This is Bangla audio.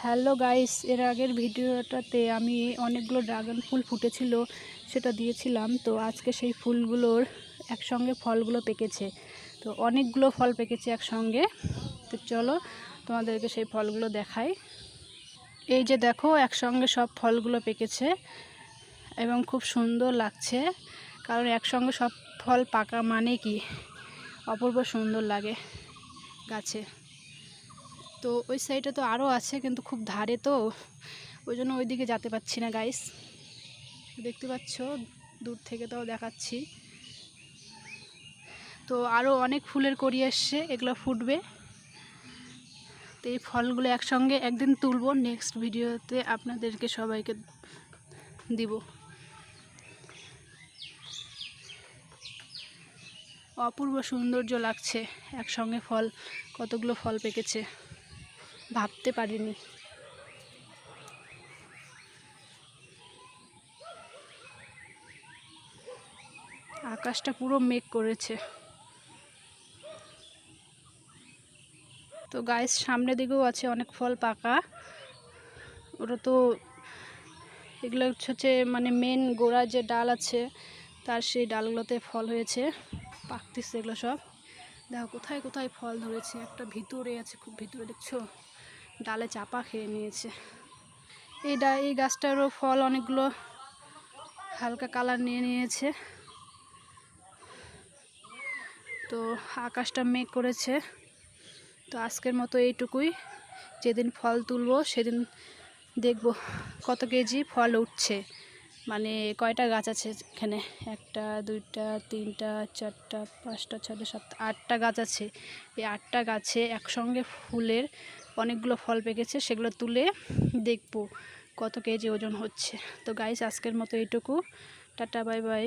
হ্যালো গাইস, এর আগের ভিডিওটাতে আমি অনেকগুলো ড্রাগন ফুল ফুটেছিল সেটা দিয়েছিলাম। তো আজকে সেই ফুলগুলোর একসঙ্গে ফলগুলো পেকেছে। তো অনেকগুলো ফল পেকেছে একসঙ্গে। তো চলো তোমাদেরকে সেই ফলগুলো দেখাই। এই যে দেখো, একসঙ্গে সব ফলগুলো পেকেছে এবং খুব সুন্দর লাগছে, কারণ একসঙ্গে সব ফল পাকা মানে কি অপূর্ব সুন্দর লাগে গাছে। তো ওই সাইডে তো আরও আছে, কিন্তু খুব ধারে, তো ওই জন্য ওই দিকে যেতে পারছি না গাইস। দেখতে পাচ্ছ দূর থেকে তাও দেখাচ্ছি। তো আরও অনেক ফুলের কড়ি এসছে, এগুলো ফুটবে। তো এই ফলগুলো একসঙ্গে একদিন তুলবো, নেক্সট ভিডিওতে আপনাদেরকে সবাইকে দিব। অপূর্ব সৌন্দর্য লাগছে, একসঙ্গে ফল, কতগুলো ফল পেকেছে ভাবতে পারিনি। আকাশটা পুরো মেঘ করেছে। তো গাইস, সামনের দিকেও আছে অনেক ফল পাকা। ওটা তো এগুলো হচ্ছে মানে মেন গোড়া যে ডাল আছে তার সেই ডালগুলোতে ফল হয়েছে, পাকতেছে এগুলো সব। দেখো কোথায় কোথায় ফল ধরেছে, একটা ভিতরে আছে, খুব ভিতরে, দেখছো ডালে চাপা খেয়ে নিয়েছে। এই গাছটারও ফল অনেকগুলো হালকা কালার নিয়ে নিয়েছে। তো আকাশটা মেঘ করেছে। তো আজকের মতো এইটুকুই। যেদিন ফল তুলবো সেদিন দেখব কত কেজি ফল উঠছে, মানে কয়টা গাছ আছে এখানে। 1 2 3 4 5 6 7 8টা গাছ আছে। এই 8টা গাছে একসঙ্গে ফুলের অনেকগুলো ফল পেকেছে, সেগুলো তুলে দেখব কত কেজি ওজন হচ্ছে। তো গাইস, আজকের মতো এইটুকু। Tata, bye bye.